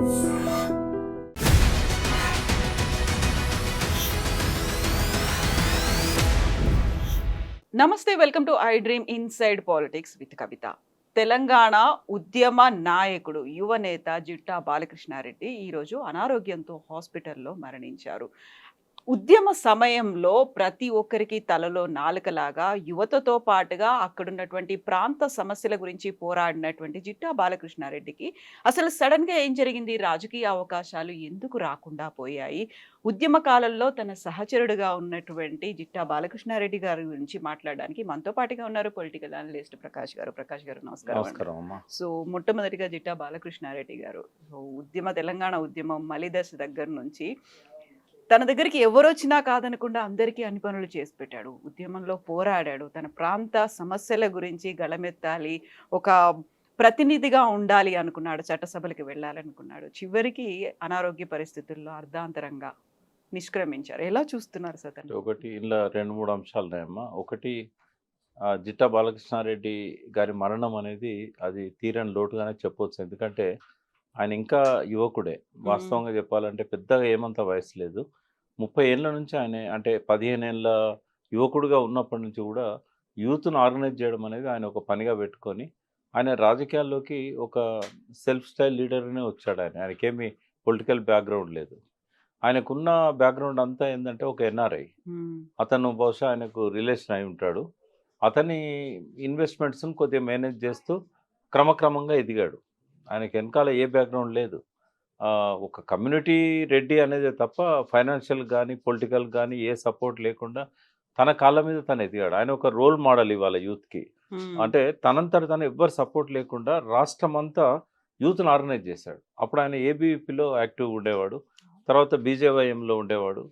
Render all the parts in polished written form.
నమస్తే, welcome to I dream inside politics with Kavitha. Telangana ఉద్యమ నాయకుడు, యువనేత జిట్టా బాలకృష్ణారెడ్డి ఈరోజు అనారోగ్యంతో హాస్పిటల్లో మరణించారు. ఉద్యమ సమయంలో ప్రతి ఒక్కరికి తలలో నాలుకలాగా యువతతో పాటుగా అక్కడున్నటువంటి ప్రాంత సమస్యల గురించి పోరాడినటువంటి జిట్టా బాలకృష్ణారెడ్డికి అసలు సడన్గా ఏం జరిగింది? రాజకీయ అవకాశాలు ఎందుకు రాకుండా పోయాయి? ఉద్యమ కాలంలో తన సహచరుడుగా ఉన్నటువంటి జిట్టా బాలకృష్ణారెడ్డి గారి గురించి మాట్లాడడానికి మనతో పాటుగా ఉన్నారు పొలిటికల్ అనలిస్ట్ ప్రకాష్ గారు. ప్రకాష్ గారు నమస్కారం. సో మొట్టమొదటిగా జిట్టా బాలకృష్ణారెడ్డి గారు, సో తెలంగాణ ఉద్యమం మలిదశ దగ్గర నుంచి తన దగ్గరికి ఎవరొచ్చినా కాదనకుండా అందరికీ అన్ని పనులు చేసి పెట్టాడు. ఉద్యమంలో పోరాడాడు. తన ప్రాంత సమస్యల గురించి గళమెత్తాలి, ఒక ప్రతినిధిగా ఉండాలి అనుకున్నాడు. చట్టసభలకు వెళ్ళాలనుకున్నాడు. చివరికి అనారోగ్య పరిస్థితుల్లో అర్ధాంతరంగా నిష్క్రమించారు. ఎలా చూస్తున్నారు సార్? ఒకటి ఇలా 2-3 అంశాలు ఉన్నాయమ్మా. ఒకటి, జిట్టా బాలకృష్ణారెడ్డి గారి మరణం అనేది అది తీరని లోటుగానే చెప్పవచ్చు. ఎందుకంటే ఆయన ఇంకా యువకుడే. వాస్తవంగా చెప్పాలంటే పెద్దగా ఏమంత వయసు లేదు. 30 ఏళ్ళ నుంచి ఆయన, అంటే 15 ఏళ్ళ యువకుడుగా ఉన్నప్పటి నుంచి కూడా యూత్ను ఆర్గనైజ్ చేయడం అనేది ఆయన ఒక పనిగా పెట్టుకొని ఆయన రాజకీయాల్లోకి ఒక సెల్ఫ్ స్టైల్ లీడర్గానే వచ్చాడు. ఆయనకేమీ పొలిటికల్ బ్యాక్గ్రౌండ్ లేదు. ఆయనకున్న బ్యాక్గ్రౌండ్ అంతా ఏంటంటే ఒక ఎన్ఆర్ఐ. అతను బహుశా ఆయనకు రిలేషన్ అయి ఉంటాడు. అతని ఇన్వెస్ట్మెంట్స్ని కొద్దిగా మేనేజ్ చేస్తూ క్రమక్రమంగా ఎదిగాడు. ఆయనకి వెనకాల ఏ బ్యాక్గ్రౌండ్ లేదు. ఒక కమ్యూనిటీ రెడ్డి అనేది తప్ప ఫైనాన్షియల్ కానీ పొలిటికల్ కానీ ఏ సపోర్ట్ లేకుండా తన కాళ్ళ మీద తను ఎదిగాడు. ఆయన ఒక రోల్ మోడల్ ఇవాళ యూత్కి. అంటే తనంతట తను ఎవ్వరు సపోర్ట్ లేకుండా రాష్ట్రం అంతా యూత్ని ఆర్గనైజ్ చేశాడు. అప్పుడు ఆయన ఏబీవీపీలో యాక్టివ్గా ఉండేవాడు. తర్వాత బీజేవైఎంలో ఉండేవాడు.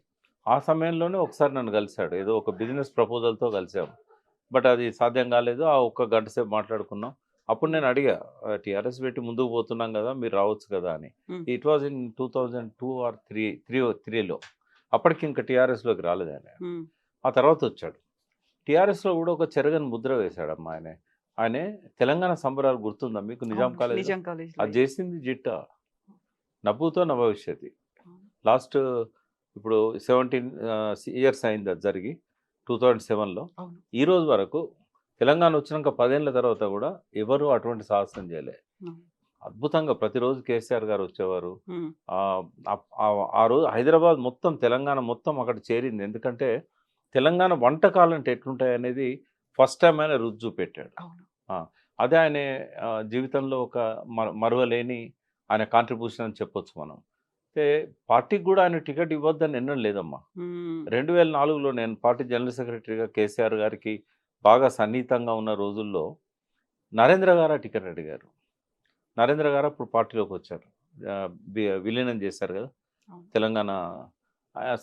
ఆ సమయంలోనే ఒకసారి నన్ను కలిశాడు. ఏదో ఒక బిజినెస్ ప్రపోజల్తో కలిసాము. బట్ అది సాధ్యం కాలేదు. ఆ ఒక్క గంట సేపు మాట్లాడుకున్నాం. అప్పుడు నేను అడిగా, టీఆర్ఎస్ పెట్టి ముందుకు పోతున్నాం కదా, మీరు రావచ్చు కదా అని. ఇట్ వాజ్ ఇన్ 2002 ఆర్ 3లో. అప్పటికి ఇంకా టీఆర్ఎస్లోకి రాలేదు ఆయన. ఆ తర్వాత వచ్చాడు. టీఆర్ఎస్లో కూడా ఒక చెరగని ముద్ర వేశాడమ్మా ఆయన. ఆయన తెలంగాణ సంబరాలు గుర్తుందా మీకు? నిజాం కాలేజ్ అది చేసింది జిట్టా. నవ్వుతో నభవిష్యతి. లాస్ట్ ఇప్పుడు 17 ఇయర్స్ అయింది అది జరిగి, 2007లో. ఈ రోజు వరకు తెలంగాణ వచ్చినాక 10 ఏళ్ళ తర్వాత కూడా ఎవరు అటువంటి సాహసం చేయలే. అద్భుతంగా ప్రతిరోజు కేసీఆర్ గారు వచ్చేవారు. ఆ రోజు హైదరాబాద్ మొత్తం, తెలంగాణ మొత్తం అక్కడ చేరింది. ఎందుకంటే తెలంగాణ వంటకాలు అంటే ఎట్లుంటాయి అనేది ఫస్ట్ టైం ఆయన రుచి చూపెట్టాడు. అదే ఆయన జీవితంలో ఒక మరువలేని ఆయన కాంట్రిబ్యూషన్ అని చెప్పొచ్చు మనం. అయితే పార్టీకి కూడా ఆయన టికెట్ ఇవ్వద్దని ఎన్నో లేదమ్మా. 2004లో నేను పార్టీ జనరల్ సెక్రటరీగా కేసీఆర్ గారికి బాగా సన్నిహితంగా ఉన్న రోజుల్లో నరేంద్ర గారు టికెట్ అడిగారు. నరేంద్ర గారు అప్పుడు పార్టీలోకి వచ్చారు. విలీనం చేశారు కదా, తెలంగాణ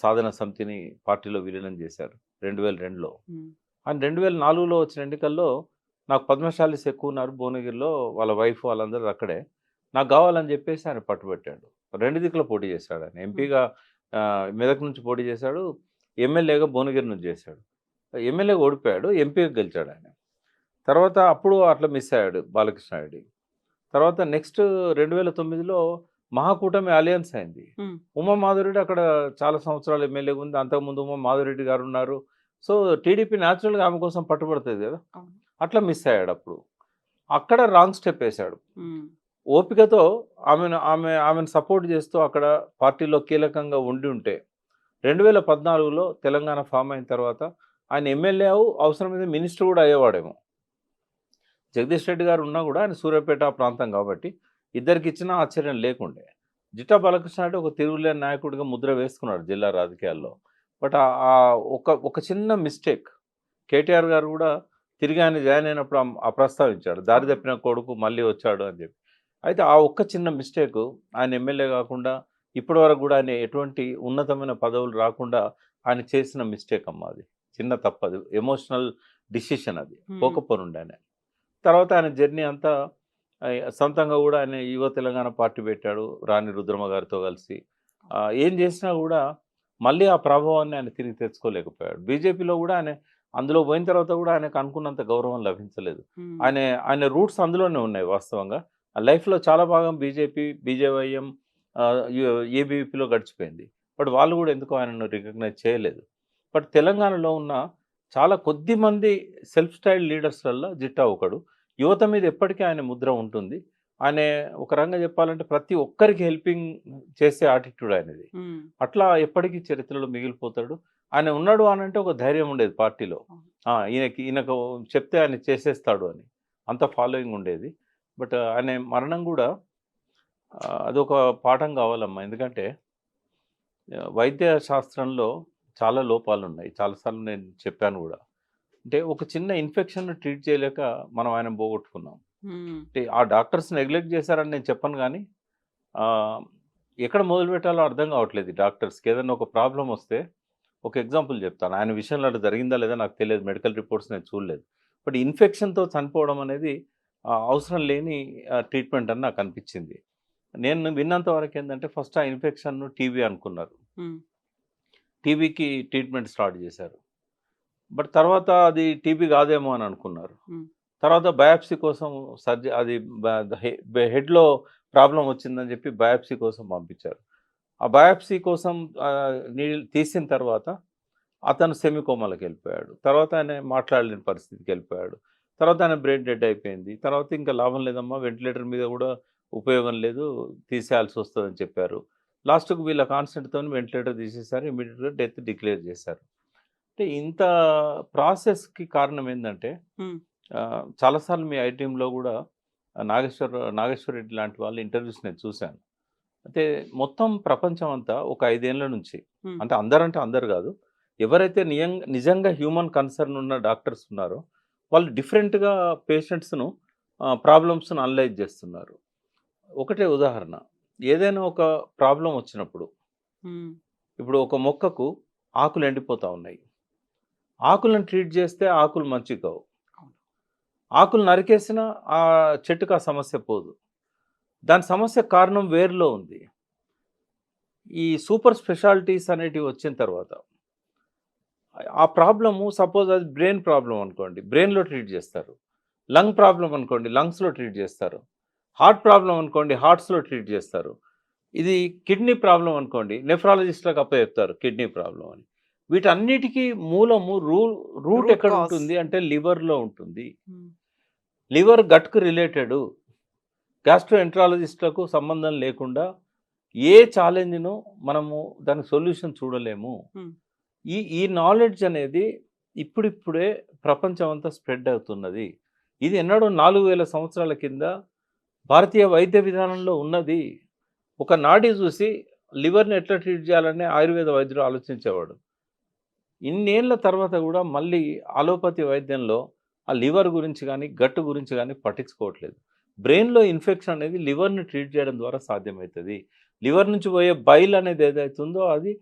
సాధన సమితిని పార్టీలో విలీనం చేశారు 2002లో. ఆయన 2004లో వచ్చిన ఎన్నికల్లో నాకు పద్మశాలీస్ ఎక్కువ ఉన్నారు భువనగిరిలో, వాళ్ళ వైఫ్ వాళ్ళందరూ అక్కడే. నాకు కావాలని చెప్పేసి ఆయన పట్టుబట్టాడు. 2 దిక్కులో పోటీ చేశాడు. ఆయన ఎంపీగా మెదక్ నుంచి పోటీ చేశాడు, ఎమ్మెల్యేగా భువనగిరి నుంచి చేశాడు. ఎమ్మెల్యేగా ఓడిపోయాడు, ఎంపీగా గెలిచాడు ఆయన. తర్వాత అప్పుడు అట్లా మిస్ అయ్యాడు బాలకృష్ణారెడ్డి. తర్వాత నెక్స్ట్ 2009లో మహాకూటమి అలయన్స్ అయింది. ఉమామాధవరెడ్డి అక్కడ చాలా సంవత్సరాలు ఎమ్మెల్యేగా ఉంది. అంతకుముందు ఉమామాధవరెడ్డి గారు ఉన్నారు. సో టీడీపీ న్యాచురల్గా ఆమె కోసం పట్టుబడుతుంది కదా, అట్లా మిస్ అయ్యాడు. అప్పుడు అక్కడ రాంగ్ స్టెప్ వేశాడు. ఓపికతో ఆమెను సపోర్ట్ చేస్తూ అక్కడ పార్టీలో కీలకంగా ఉండి ఉంటే 2014లో తెలంగాణ ఫామ్ అయిన తర్వాత ఆయన ఎమ్మెల్యే అవసరమైతే మినిస్టర్ కూడా అయ్యేవాడేమో. జగదీష్ రెడ్డి గారు ఉన్నా కూడా ఆయన సూర్యాపేట ప్రాంతం కాబట్టి ఇద్దరికి ఇచ్చినా ఆశ్చర్యం లేకుండే. జిట్టా బాలకృష్ణారెడ్డి ఒక తిరుగులేని నాయకుడిగా ముద్ర వేసుకున్నాడు జిల్లా రాజకీయాల్లో. బట్ ఒక చిన్న మిస్టేక్ కేటీఆర్ గారు కూడా తిరిగి ఆయన జాయిన్ అయినప్పుడు ప్రస్తావించాడు, దారి తప్పిన కొడుకు మళ్ళీ వచ్చాడు అని చెప్పి. అయితే ఆ ఒక్క చిన్న మిస్టేక్ ఆయన ఎమ్మెల్యే కాకుండా ఇప్పటివరకు కూడా ఆయన ఎటువంటి ఉన్నతమైన పదవులు రాకుండా ఆయన చేసిన మిస్టేక్ అమ్మ. అది చిన్న తప్పదు, ఎమోషనల్ డిసిషన్. అది పోకపోనుండే ఆయన. తర్వాత ఆయన జర్నీ అంతా సొంతంగా కూడా ఆయన యువ తెలంగాణ పార్టీ పెట్టాడు రాణి రుద్రమ గారితో కలిసి. ఏం చేసినా కూడా మళ్ళీ ఆ ప్రభావాన్ని ఆయన తిరిగి తెచ్చుకోలేకపోయాడు. బీజేపీలో కూడా ఆయన అందులో పోయిన తర్వాత కూడా ఆయనకు అనుకున్నంత గౌరవం లభించలేదు. ఆయన రూట్స్ అందులోనే ఉన్నాయి. వాస్తవంగా లైఫ్లో చాలా భాగం బీజేపీ, బీజేవైఎం, ఏబీవీపీలో గడిచిపోయింది. బట్ వాళ్ళు కూడా ఎందుకో ఆయనను రికగ్నైజ్ చేయలేదు. బట్ తెలంగాణలో ఉన్న చాలా కొద్ది మంది సెల్ఫ్ స్టైల్ లీడర్స్‌లల్ల జిట్టా ఒకడు. యువత మీద ఎప్పటికీ ఆయన ముద్ర ఉంటుంది. ఆయన ఒక రకంగా చెప్పాలంటే ప్రతి ఒక్కరికి హెల్పింగ్ చేసే యాటిట్యూడ్ ఆయనది. హ్మ్. అట్లా ఎప్పటికీ చరిత్రలో మిగిలిపోతాడు. ఆయన ఉన్నాడు అనంటే ఒక ధైర్యం ఉండేది పార్టీలో. అవును. ఈయనకు చెప్తే ఆయన చేసేస్తాడు అని. అంత ఫాలోయింగ్ ఉండేది. బట్ ఆయన మరణం గూడా అదొక పాఠం కావాలమ్మా. ఎందుకంటే వైద్య శాస్త్రంలో చాలా లోపాలున్నాయి. చాలా సార్లు నేను చెప్పాను గూడా. అంటే ఒక చిన్న ఇన్ఫెక్షన్‌ని ట్రీట్ చేయలేక మనం ఆయనను పోగొట్టుకున్నాం. హ్మ్. అంటే ఆ డాక్టర్స్ నెగ్లెక్ట్ చేశారని నేను చెప్పను గానీ, ఆహ్, ఎక్కడ మొదలుపెట్టాలో అర్థం కావట్లేదు ఈ డాక్టర్స్‌కి. ఏదన్నా ఒక ప్రాబ్లమ్ వస్తే ఒక ఎగ్జాంపుల్ చెప్తాను. ఆయన విషయంలో అట్లా జరిగిందా లేదా నాకు తెలియదు. మెడికల్ రిపోర్ట్స్ నేను చూడలేదు. బట్ ఇన్ఫెక్షన్‌తో చనిపోవడం అనేది అవసరం లేని ట్రీట్మెంట్ అని నాకు అనిపించింది. నేను విన్నంత వరకేందంటే ఫస్ట్ ఆ ఇన్ఫెక్షన్‌ను టీబీ అనుకున్నారు. హ్మ్. టీబీకి ట్రీట్మెంట్ స్టార్ట్ చేశారు. బట్ తర్వాత అది టీబీ కాదేమో అని అనుకున్నారు. హ్మ్. తర్వాత బయాప్సీ కోసం అది బ హెడ్‌లో ప్రాబ్లమ్ వచ్చిందని చెప్పి బయాప్సీ కోసం పంపించారు. ఆ బయాప్సీ కోసం నీళ్ళు తీసిన తర్వాత అతను సెమీ కోమాలోకెళ్ళిపోయాడు. తర్వాత ఆయన మాట్లాడలేని పరిస్థితికెళ్ళిపోయాడు. తర్వాత ఆయన బ్రెయిన్ డెడ్ అయిపోయింది. తర్వాత ఇంకా లాభం లేదమ్మా వెంటిలేటర్ మీద కూడా ఉపయోగం లేదు. తీసేయాల్సొస్తదని చెప్పారు. లాస్ట్‌కి వీళ్ళ కాన్సెంట్‌తోని వెంటిలేటర్ తీసేసారు. ఇమ్మీడియేట్‌గా డెత్ డిక్లేర్ చేశారు. అంటే ఇంత ప్రాసెస్‌కి కారణం ఏందంటే హ్మ్. చాలా సార్లు మీ ఐటీఎంలో గూడా నాగేశ్వర్ రెడ్డి లాంటి వాళ్ళ ఇంటర్వ్యూస్ నేను చూశాను. అయితే మొత్తం ప్రపంచం అంతా ఒక 5 ఏళ్ల నుంచి హ్మ్. అంటే అందరంటే అందరు గాదు. ఎవరైతే నిజంగా హ్యూమన్ కన్సర్న్ ఉన్న డాక్టర్స్ ఉన్నారో వాళ్ళు డిఫరెంట్‌గా పేషెంట్స్‌ను ప్రాబ్లమ్స్‌ను అనలైజ్ జేస్తున్నారు. ఒకటే ఉదాహరణ. ఏదైనా ఒక ప్రాబ్లమ్ వచ్చినప్పుడు హ్మ్. ఇప్పుడు ఒక మొక్కకు ఆకులు ఎండిపోతా ఉన్నాయి. ఆకులను ట్రీట్ జేస్తే ఆకులు మంచిగా కావు. అవును. ఆకులు నరికేసినా ఆ చెట్టుకి ఆ సమస్య పోదు. దాని సమస్యకు కారణం వేరులో ఉంది. ఈ సూపర్ స్పెషాలిటీస్ అనేటివి వచ్చిన తర్వాత ఆ ప్రాబ్లము సపోజ్ అది బ్రెయిన్ ప్రాబ్లమ్ అనుకోండి. బ్రెయిన్‌లో ట్రీట్ జేస్తారు. లంగ్ ప్రాబ్లమ్ అనుకోండి. లంగ్స్‌లో ట్రీట్ జేస్తారు. హార్ట్ ప్రాబ్లమ్ అనుకోండి. హార్ట్స్‌లో ట్రీట్ జేస్తారు. ఇది కిడ్నీ ప్రాబ్లమ్ అనుకోండి. నెఫ్రాలజిస్ట్‌లకు అప్పజెప్తారు కిడ్నీ ప్రాబ్లమ్ అని. వీటన్నిటికి మూలము రూట్ రూట్ కాజ్. ఎక్కడుంటుంది అంటే లివర్‌లో ఉంటుంది. హ్మ్. Liver గట్‌కు related. గ్యాస్ట్రోఎంట్రాలజిస్ట్‌లకు సంబంధం లేకుండా ఏ ఛాలెంజ్‌ను మనము దానికి సొల్యూషన్ చూడలేము. హ్మ్. ఈ నాలెడ్జ్ అనేది ఇప్పుడిప్పుడే ప్రపంచం అంతా స్ప్రెడ్ అవుతున్నది. ఇది ఎన్నడో 4000 సంవత్సరాల కింద భారతీయ వైద్య విధానంలో ఉన్నది. ఒక నాడి చూసి లివర్‌ని ఎట్లా ట్రీట్ చేయాలని ఆయుర్వేద వైద్యుడు ఆలోచించేవాడు. ఇన్నేళ్ల తర్వాత కూడా మళ్ళీ అలోపతి వైద్యంలో ఆ లివర్ గురించి గానీ, గట్ గురించి గానీ పట్టించుకోవట్లేదు. బ్రెయిన్‌లో ఇన్ఫెక్షన్ అనేది లివర్‌ని ట్రీట్ చేయడం ద్వారా సాధ్యమైతది. లివర్ నుంచి పోయే బైల్ అనేది ఏదైతుందో అది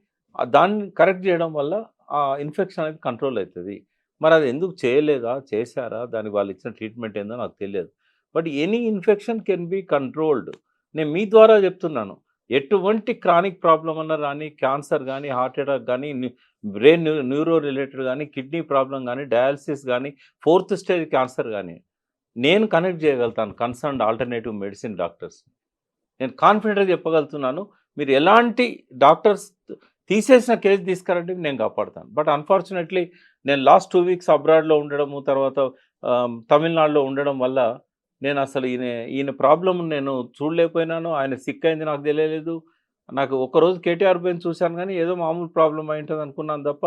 దాన్ని కరెక్ట్ చేయడం వల్ల ఆ ఇన్ఫెక్షన్ అనేది కంట్రోల్ అయితది. మరి అది ఎందుకు చేయలేదా? చేశారా? దానికి వాళ్ళు ఇచ్చిన ట్రీట్మెంట్ ఏందో నాకు తెలియదు. But any infection can be controlled. నేను మీ ద్వారా చెప్తున్నాను. ఎటువంటి క్రానిక్ ప్రాబ్లమ్ అన్నా రాని, క్యాన్సర్ గానీ, హార్ట్ అటాక్ గానీ, బ్రెయిన్ న్యూరో రిలేటెడ్ గానీ, కిడ్నీ ప్రాబ్లమ్ గానీ, డయాలిసిస్ గానీ, ఫోర్త్ స్టేజ్ క్యాన్సర్ గానీ, నేను కనెక్ట్ చేయగలుగుతాను కన్సర్న్డ్ ఆల్టర్‌నేటివ్ మెడిసిన్ డాక్టర్స్. నేను కాన్ఫిడెంట్‌గా చెప్పగలుగుతున్నాను. మీరు ఎలాంటి డాక్టర్స్ తీసేసిన కేస్ తీసుకురండి నేను కాపాడుతాను. బట్ అన్‌ఫార్చునేట్‌లీ నేను లాస్ట్ 2 వీక్స్ అబ్రాడ్‌లో ఉండడము, తర్వాత తమిళనాడులో ఉండడం వల్ల నేనసలు ఈయన ప్రాబ్లమ్ నేను చూడలేకపోయినాను. ఆయన సిక్ అయింది నాకు తెలియలేదు. నాకు ఒక్కరోజు కేటీఆర్ పోయింది చూశాను గానీ, ఏదో మామూలు ప్రాబ్లమ్ అయ్యుంటది అనుకున్నాను తప్ప,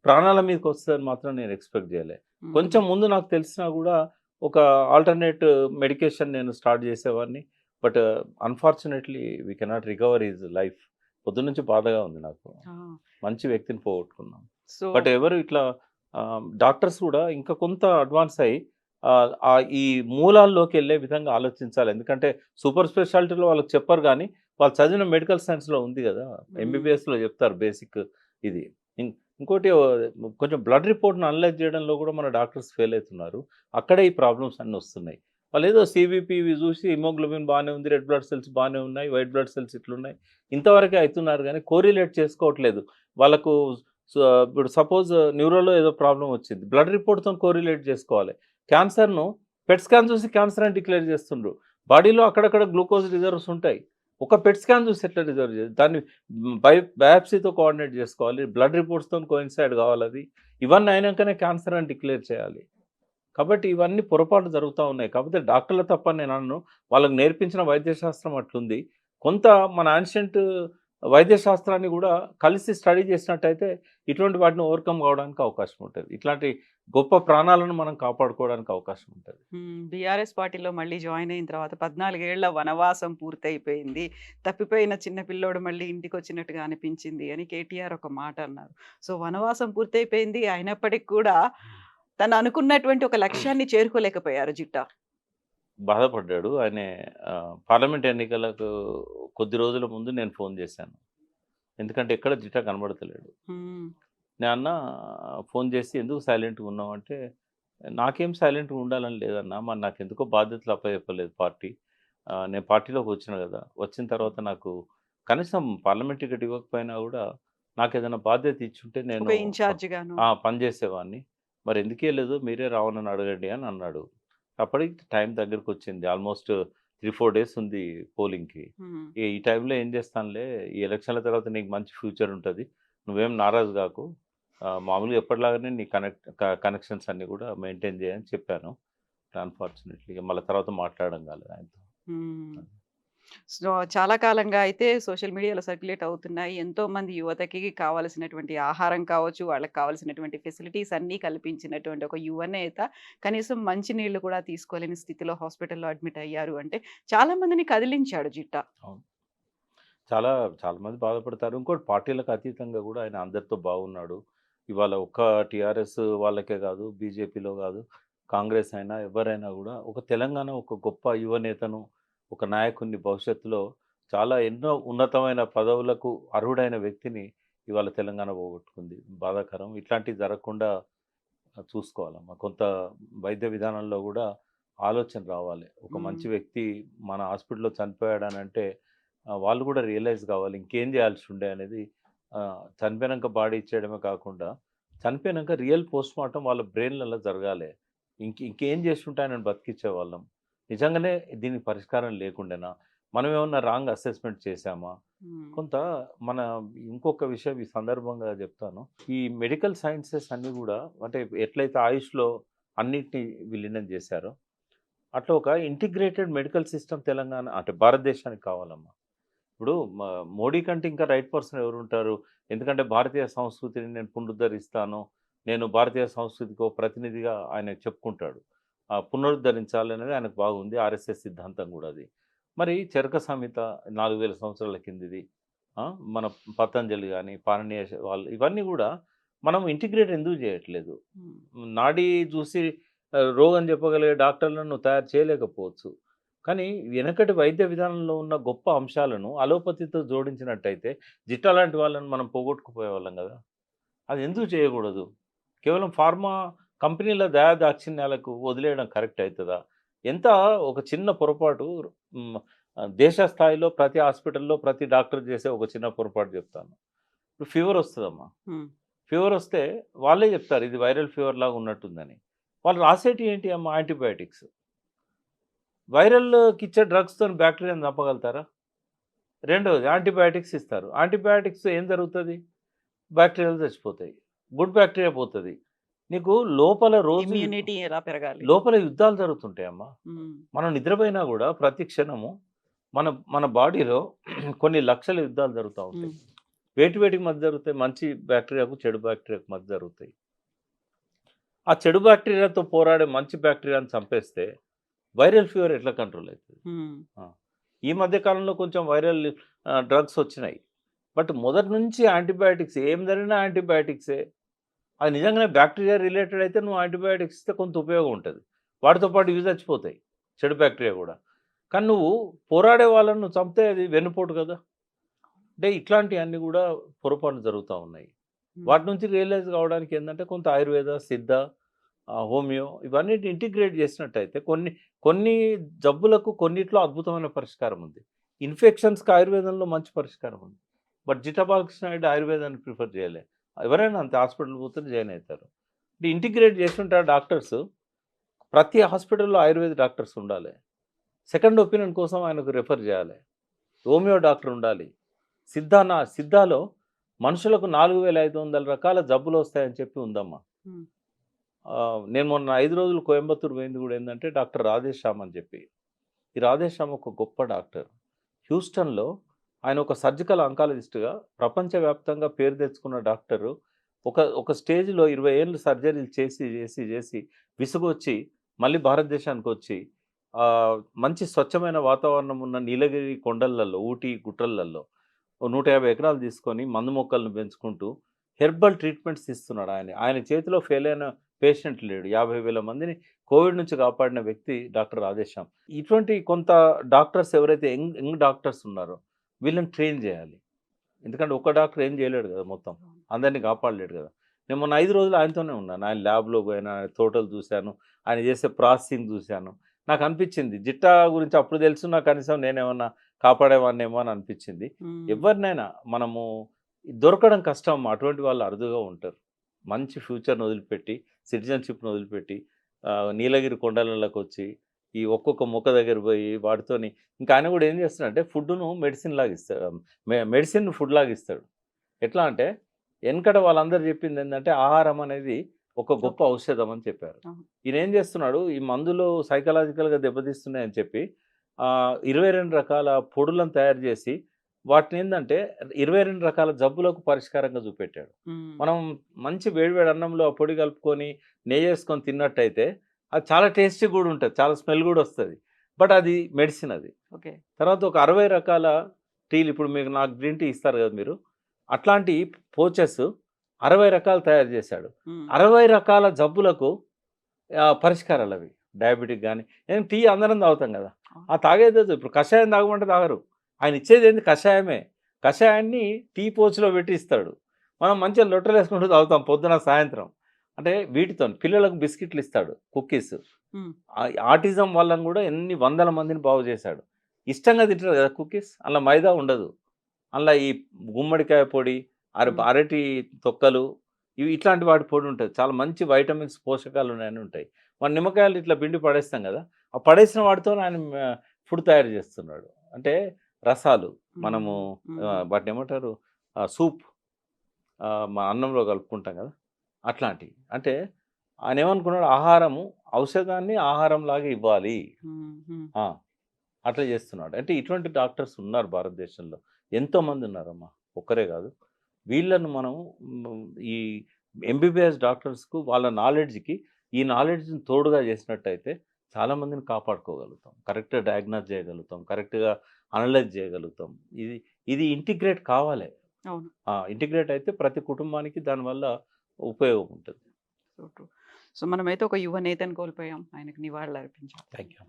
ప్రాణాల మీదకొస్తదని మాత్రం నేను ఎక్స్‌పెక్ట్ చేయలే. హ్మ్. కొంచెం ముందు నాకు తెలిసినా గూడా ఒక ఆల్టర్‌నేట్ మెడికేషన్ నేను స్టార్ట్ చేసేవాడిని. But unfortunately we cannot recover his life. పొద్దున్నుంచి బాధగా ఉంది నాకు. ఆ! మంచి వ్యక్తిని పోగొట్టుకున్నాం. సో బట్ ఎవరు ఇట్లా డాక్టర్స్ కూడా ఇంకా కొంత అడ్వాన్స్ అయ్యి ఈ మూలాల్లోకెళ్ళే విధంగా ఆలోచించాలి. ఎందుకంటే సూపర్ స్పెషాలిటీలో వాళ్ళకి చెప్పరు గానీ, వాళ్ళు చదివిన మెడికల్ సైన్స్‌లో ఉంది గదా! హ్మ్. ఎంబీబీఎస్‌లో చెప్తారు బేసిక్ ఇది. ఇం ఇంకోటి కొంచెం బ్లడ్ రిపోర్ట్‌ని అనలైజ్ చేయడంలో కూడా మన డాక్టర్స్ ఫెయిల్ అయితున్నారు. అక్కడే ఈ ప్రాబ్లమ్స్ అన్నీ వస్తున్నాయి. వాళ్ళేదో సీబీపీ ఇవి చూసి హిమోగ్లోబిన్ బానే ఉంది, రెడ్ బ్లడ్ సెల్స్ బానే ఉన్నాయి, వైట్ బ్లడ్ సెల్స్ ఇట్లున్నాయి. ఇంతవరకే అయితున్నారు గానీ కోరిలేట్ చేసుకోవట్లేదు. వాళ్ళకు ఇప్పుడు సపోజ్ న్యూరోలో ఏదో ప్రాబ్లమ్ వచ్చింది. బ్లడ్ రిపోర్ట్‌తోని కోరిలేట్ చేసుకోవాలి. క్యాన్సర్‌ను పెట్ స్కాన్ చూసి క్యాన్సర్ అని డిక్లేర్ చేస్తుండ్రు. బాడీలో అక్కడక్కడ గ్లూకోజ్ రిజర్వ్స్ ఉంటాయి. ఒక పెట్ స్కాన్ చూసి ఎట్లా రిజర్వ్ చేయాలి? దాన్ని బయాప్సీతో కోఆర్డినేట్ చేసుకోవాలి. బ్లడ్ రిపోర్ట్స్‌తోని కోయిన్సైడ్ కావాలి అది. ఇవన్నీ అయినాకనే క్యాన్సర్ అని డిక్లేర్ చేయాలి. కాబట్టి ఇవన్నీ పొరపాట్లు జరుగుతా ఉన్నాయి. కాకపోతే డాక్టర్ల తప్పని నేను అనను. వాళ్ళకి నేర్పించిన వైద్య శాస్త్రం అట్లుంది. కొంత మన యాన్షియంట్ వైద్య శాస్త్రాన్ని గూడా కలిసి స్టడీ చేసినట్టయితే ఇటువంటి వాటిని ఓవర్‌కమ్ కావడానికి అవకాశం ఉంటది. ఇట్లాంటి గొప్ప ప్రాణాలను మనం కాపాడుకోవడానికి అవకాశం ఉంటది. బీఆర్ఎస్ పార్టీలో మళ్ళీ జాయిన్ అయిన తర్వాత 14 ఏళ్ల వనవాసం పూర్తయిపోయింది. తప్పిపోయిన చిన్న పిల్లోడు మళ్ళీ ఇంటికొచ్చినట్టుగా అనిపించింది అని కేటీఆర్ ఒక మాట అన్నారు. సో, వనవాసం పూర్తయిపోయింది. అయినప్పటికి కూడా తను అనుకున్నటువంటి ఒక లక్ష్యాన్ని చేరుకోలేకపోయారు జిట్టా. బాధపడ్డాడు. ఆయనే పార్లమెంట్ ఎన్నికలకు కొద్ది రోజుల ముందు నేను ఫోన్ చేశాను. ఎందుకంటే ఎక్కడ జిట్టా కనబడతలేడు. హ్మ్. నేనన్నా ఫోన్ చేసి "ఎందుకు సైలెంట్‌గా ఉన్నావంటే" "నాకేం సైలెంట్‌గా ఉండాలని లేదన్నా. మరి నాకెందుకో బాధ్యతలు అప్పజెప్పలేదు పార్టీ. నేను పార్టీలోకి వచ్చిన కదా! వచ్చిన తర్వాత నాకు కనీసం పార్లమెంట్ టికెట్ ఇవ్వకపోయినా కూడా నాకేదైనా బాధ్యత ఇచ్చుంటే నేను ఒక ఇన్‌చార్జ్‌గాను. పని చేసేవాడిని. మరి ఎందుకు ఇయ్యలేదు మీరే రావాలని అడగండి" అని అన్నాడు. అప్పటికి టైం దగ్గరకొచ్చింది. ఆల్మోస్ట్ 3, 4 డేస్ ఉంది పోలింగ్‌కి. హ్మ్. ఈ టైంలో ఏం చేస్తానులే, ఈ ఎలక్షన్‌ల తర్వాత నీకు మంచి ఫ్యూచర్ ఉంటది. నువ్వేం నారాజు గాకు. మామూలుగా ఎప్పటిలాగానే నీ కనెక్షన్స్ అన్నీ కూడా మెయింటైన్ చెయ్యి అని చెప్పాను. అన్‌ఫార్చునేట్‌లీ మళ్ళా తర్వాత మాట్లాడడం కాలేదు ఆయనతో. హ్మ్. అది. సో, చాలా కాలంగా అయితే సోషల్ మీడియాలో సర్క్యులేట్ అవుతున్నాయి. ఎంతోమంది యువతకి కావాల్సినటువంటి ఆహారం కావచ్చు, వాళ్ళకి కావాల్సినటువంటి ఫెసిలిటీస్ అన్నీ కల్పించినటువంటి ఒక యువ నేత కనీసం మంచినీళ్ళు కూడా తీసుకోలేని స్థితిలో హాస్పిటల్‌లో అడ్మిట్ అయ్యారు అంటే చాలా మందిని కదిలించాడు జిట్టా. అవును. చాలా చాలా మంది బాధపడతారు. ఇంకోటి పార్టీలకు అతీతంగా కూడా ఆయన అందరితో బాగున్నాడు. ఇవాళ ఒక్క టీఆర్ఎస్ వాళ్ళకే కాదు, బీజేపీలో కాదు, కాంగ్రెస్ అయినా ఎవరైనా కూడా ఒక తెలంగాణ ఒక గొప్ప యువ నేతను, ఒక నాయకుడిని భవిష్యత్తులో చాలా ఎన్నో ఉన్నతమైన పదవులకు అర్హుడైన వ్యక్తిని ఇవాళ తెలంగాణ పోగొట్టుకుంది. బాధాకరం. ఇట్లాంటివి జరగకుండా చూసుకోవాలమ్మా. కొంత వైద్య విధానంలో కూడా ఆలోచన రావాలి. ఒక హ్మ్. మంచి వ్యక్తి మన హాస్పిటల్‌లో చనిపోయాడనంటే వాళ్ళు కూడా రియలైజ్ కావాలి. ఇంకేం చేయాల్సి ఉండే అనేది చనిపోయినాక బాడీ ఇచ్చేయడమే కాకుండా, చనిపోయినాక రియల్ పోస్ట్‌మార్టం వాళ్ళ బ్రెయిన్‌లలో జరగాలి. ఇంకేం చేసుంటే ఆయనను బతికిచ్చేవాళ్ళం. నిజంగానే దీనికి పరిష్కారం లేకుండేనా? మనం ఏమన్నా రాంగ్ అసెస్‌మెంట్ చేశామా? హ్మ్. కొంత మన ఇంకొక విషయం ఈ సందర్భంగా చెప్తాను. ఈ మెడికల్ సైన్సెస్ అన్నీ గూడా అంటే ఎట్లయితే ఆయుష్‌లో అన్నిటిని విలీనం జేశారో, అట్లా ఒక ఇంటిగ్రేటెడ్ మెడికల్ సిస్టమ్ తెలంగాణ అంటే భారతదేశానికి కావాలమ్మా. ఇప్పుడు మోడీ కంటే ఇంకా రైట్ పర్సన్ ఎవరుంటారు? ఎందుకంటే భారతీయ సంస్కృతిని నేను పునరుద్ధరిస్తాను. నేను భారతీయ సంస్కృతికి ఒక ప్రతినిధిగా ఆయన చెప్పుకుంటాడు. పునరుద్ధరించాలనేది ఆయనకు బాగుంది. ఆర్ఎస్ఎస్ సిద్ధాంతం గూడా అది. మరి చరక సంహిత 4000 సంవత్సరాల కిందిది. ఆ! మన పతంజలి గాని, పాణినీయ వాళ్ళు ఇవన్నీ గూడా మనం ఇంటిగ్రేట్ ఎందుకు జేయట్లేదు? హ్మ్. నాడీ జూసి రోగం చెప్పగలిగే డాక్టర్లను నువ్వు తయారు చేయలేకపోవచ్చు. కానీ వెనకటి వైద్య విధానంలో ఉన్న గొప్ప అంశాలను అలోపతితో జోడించినట్టయితే జిట్టా లాంటి వాళ్ళని మనం పోగొట్టుకుపోయేవాళ్ళం గదా! అది ఎందుకు చేయకూడదు? కేవలం ఫార్మా కంపెనీల దయాదాక్షిణ్యాలకు వదిలేయడం కరెక్ట్ అయితదా? ఎంత ఒక చిన్న పొరపాటు హ్మ్. దేశ స్థాయిలో ప్రతి హాస్పిటల్‌లో ప్రతి డాక్టర్ చేసే ఒక చిన్న పొరపాటు చెప్తాను. ఇప్పుడు ఫీవర్ వస్తదమ్మా. హ్మ్. ఫీవర్ వస్తే వాళ్ళే చెప్తారు ఇది వైరల్ ఫీవర్ లాగా ఉన్నట్టుందని. వాళ్ళు రాసేటివి ఏంటి అమ్మా యాంటీబయాటిక్స్. వైరల్‌కిచ్చే డ్రగ్స్‌తోని బ్యాక్టీరియాని చంపగలుగుతారా? రెండోది యాంటీబయాటిక్స్ ఇస్తారు. యాంటీబయాటిక్స్ ఏం జరుగుతది? బ్యాక్టీరియాలు చచ్చిపోతాయి. గుడ్ బ్యాక్టీరియా పోతది. నీకు లోపల రోజు ఇమ్యూనిటీ ఎలా పెరగాలి? లోపల యుద్ధాలు జరుగుతుంటాయమ్మా. హ్మ్. మనం నిద్రపోయినా గూడా ప్రతి క్షణము మన మన బాడీలో కొన్ని లక్షల యుద్ధాలు జరుగుతా ఉంటాయి. హ్మ్. వేటికి మధ్య జరుగుతాయి? మంచి బ్యాక్టీరియాకు, చెడు బ్యాక్టీరియాకు మధ్య జరుగుతాయి. ఆ చెడు బ్యాక్టీరియాతో పోరాడే మంచి బ్యాక్టీరియాని చంపేస్తే వైరల్ ఫీవర్ ఎట్లా కంట్రోల్ అయితది? హ్మ్. ఆ! ఈ మధ్య కాలంలో కొంచెం వైరల్ డ్రగ్స్ వచ్చినాయి. బట్ మొదటి నుంచి యాంటీబయాటిక్స్ ఏం జరిగినా యాంటీబయాటిక్సే. అది నిజంగానే బ్యాక్టీరియా రిలేటెడ్ అయితే నువ్వు యాంటీబయాటిక్స్ ఇస్తే కొంత ఉపయోగం ఉంటది. వాటితో పాటు ఇవి చచ్చిపోతాయి. చెడు బ్యాక్టీరియా గూడా. కానీ నువ్వు పోరాడే వాళ్ళని నువ్వు చంపితే అది వెన్నుపోటు గదా! అంటే ఇట్లాంటియన్నీ గూడా పొరపాట్లు జరుగుతా ఉన్నాయి. హ్మ్. వాటి నుంచి రియలైజ్ కావడానికి ఏందంటే కొంత ఆయుర్వేద, సిద్ధ, హోమియో ఇవన్నిటిని ఇంటిగ్రేట్ చేసినట్టయితే కొన్ని కొన్ని జబ్బులకు కొన్నిట్లో అద్భుతమైన పరిష్కారం ఉంది. ఇన్ఫెక్షన్స్‌కి ఆయుర్వేదంలో మంచి పరిష్కారం ఉంది. బట్ జిట్టా బాలకృష్ణ రెడ్డి ఆయుర్వేదాన్ని ప్రిఫర్ చేయలే. ఎవరైనా అంతే హాస్పిటల్ పోతే జాయిన్ అయితారు. అంటే ఇంటిగ్రేట్ చేసుంటారు డాక్టర్స్. ప్రతి హాస్పిటల్‌లో ఆయుర్వేద డాక్టర్స్ ఉండాలి. సెకండ్ ఒపీనియన్ కోసం ఆయనకు రిఫర్ చేయాలి. హోమియో డాక్టర్ ఉండాలి. సిద్ధాలో మనుషులకు 4500 రకాల జబ్బులు వస్తాయని చెప్పి ఉందమ్మా. ఉమ్, నేను మొన్న 5 రోజులు కోయంబత్తూర్ పోయింది కూడా ఏంటంటే డాక్టర్ రాధేశ్యామ్ అని చెప్పి. ఈ రాధేశ్యామ్ ఒక గొప్ప డాక్టర్. హ్యూస్టన్‌లో ఆయన ఒక సర్జికల్ ఆంకాలజిస్ట్‌గా ప్రపంచవ్యాప్తంగా పేరు తెచ్చుకున్న డాక్టరు. ఒక స్టేజ్‌లో 20 ఏళ్ళు సర్జరీలు చేసి విసుగొచ్చి మళ్ళీ భారతదేశానికొచ్చి మంచి స్వచ్ఛమైన వాతావరణం ఉన్న నీలగిరి కొండలలో, ఊటీ గుట్టలలో ఓ 150 ఎకరాలు తీసుకొని మందు మొక్కలను పెంచుకుంటూ హెర్బల్ ట్రీట్మెంట్స్ ఇస్తున్నాడు ఆయన. ఆయన చేతిలో ఫెయిల్ అయిన పేషెంట్ లేడు. 50,000 మందిని కోవిడ్ నుంచి కాపాడిన వ్యక్తి డాక్టర్ రాధేశ్యామ్. ఇటువంటి కొంత డాక్టర్స్ ఎవరైతే యంగ్ డాక్టర్స్ ఉన్నారో వీళ్ళని ట్రైన్ చేయాలి. ఎందుకంటే ఒక్క డాక్టర్ ఏం చేయలేడు కదా మొత్తం. అందరినీ కాపాడలేడు కదా. నేను మొన్న 5 రోజులు ఆయనతోనే ఉన్నాను. ఆయన ల్యాబ్‌లో పోయినా, ఆయన తోటలు చూశాను, ఆయన చేసే ప్రాసెసింగ్ చూశాను. నాకు అనిపించింది జిట్టా గురించి అప్పుడు తెలుసున్నా కనీసం నేనేమన్నా కాపాడేవాడినేమో అని అనిపించింది. ఉమ్, ఎవరినైనా మనము దొరకడం కష్టం. అటువంటి వాళ్ళు అరుదుగా ఉంటారు. మంచి ఫ్యూచర్‌ని వదిలిపెట్టి, సిటిజన్‌షిప్‌ని వదిలిపెట్టి నీలగిరి కొండలలోకొచ్చి ఈ ఒక్కొక్క మొక్క దగ్గర పోయి వాటితోని ఇంకా ఆయన కూడా ఏం చేస్తాడంటే ఫుడ్‌ను మెడిసిన్ లాగా ఇస్తాడు. మెడిసిన్ ఫుడ్ లాగా ఇస్తాడు. ఎట్లా అంటే వెనకట వాళ్ళందరూ చెప్పింది ఏంటంటే ఆహారం అనేది ఒక గొప్ప ఔషధం అని చెప్పారు. అవును. ఈయన ఏం చేస్తున్నాడు ఈ మందులు సైకలాజికల్‌గా దెబ్బతీస్తున్నాయని చెప్పి 22 రకాల పొడులను తయారు చేసి వాటిని ఏందంటే 22 రకాల జబ్బులకు పరిష్కారంగా చూపెట్టాడు. ఉమ్, మనం మంచి వేడి వేడి అన్నంలో ఆ పొడి కలుపుకొని నెయ్యేసుకొని తిన్నట్టయితే అది చాలా టేస్టీ కూడా ఉంటది. చాలా స్మెల్ కూడా వస్తది. బట్ అది మెడిసిన్ అది. ఓకే. తర్వాత ఒక 60 రకాల టీలు ఇప్పుడు మీకు నాకు గ్రీన్ టీ ఇస్తారు కదా మీరు. అట్లాంటి పోచెస్ 60 రకాలు తయారు చేశాడు. ఉమ్, 60 రకాల జబ్బులకు పరిష్కారాలవి. డయాబెటిక్ గాని టీ అందరం తాగుతాం కదా. ఆ తాగేదేదో ఇప్పుడు కషాయం తాగమంటే తాగరు. ఆయన ఇచ్చేదేంది కషాయమే. కషాయాన్ని టీ పోచ్‌లో పెట్టి ఇస్తాడు. మనం మంచిగా లొట్టలేసుకుంటూ తాగుతాం పొద్దున, సాయంత్రం. అంటే వీటితోని పిల్లలకు బిస్కిట్లు ఇస్తాడు, కుక్కీస్. ఉమ్, ఆటిజం వాళ్ళని కూడా ఎన్ని వందల మందిని బాగు చేశాడు. ఇష్టంగా తింటారు కదా కుక్కీస్. అందులో మైదా ఉండదు. అందులో ఈ గుమ్మడికాయ పొడి, అరటి తొక్కలు ఇట్లాంటి వాటి పొడి ఉంటది. చాలా మంచి వైటమిన్స్, పోషకాలు ఉన్నాయని ఉంటాయి. మన నిమ్మకాయలు ఇట్లా పిండి పడేస్తాం కదా. ఆ పడేసిన వాటితోని ఆయన ఫుడ్ తయారు చేస్తున్నాడు. అంటే రసాలు మనము వాటిని ఏమంటారు సూప్ మన అన్నంలో కలుపుకుంటాం కదా. అట్లాంటివి. అంటే ఆయన ఏమనుకున్నాడు ఆహారము ఔషధాన్ని ఆహారంలాగా ఇవ్వాలి. ఉమ్, ఉమ్. ఆ! అట్లా చేస్తున్నాడు. అంటే ఇటువంటి డాక్టర్స్ ఉన్నారు భారతదేశంలో. ఎంతోమంది ఉన్నారమ్మా. ఒక్కరే కాదు. వీళ్ళను మనం ఈ ఎంబీబీఎస్ డాక్టర్స్‌కు వాళ్ళ నాలెడ్జ్‌కి ఈ నాలెడ్జ్‌ని తోడుగా చేసినట్టయితే చాలామందిని కాపాడుకోగలుగుతాం. కరెక్ట్‌గా డయాగ్నోస్ చేయగలుగుతాం. కరెక్ట్‌గా అనలైజ్ చేయగలుగుతాం. ఇది ఇంటిగ్రేట్ కావాలి. అవును. ఇంటిగ్రేట్ అయితే ప్రతి కుటుంబానికి దానివల్ల ఉపయోగం ఉంటుంది. So true. సో మనమైతే ఒక యువ నేతను కోల్పోయాం. ఆయనకు నివాళులు అర్పించాలి. Thank you.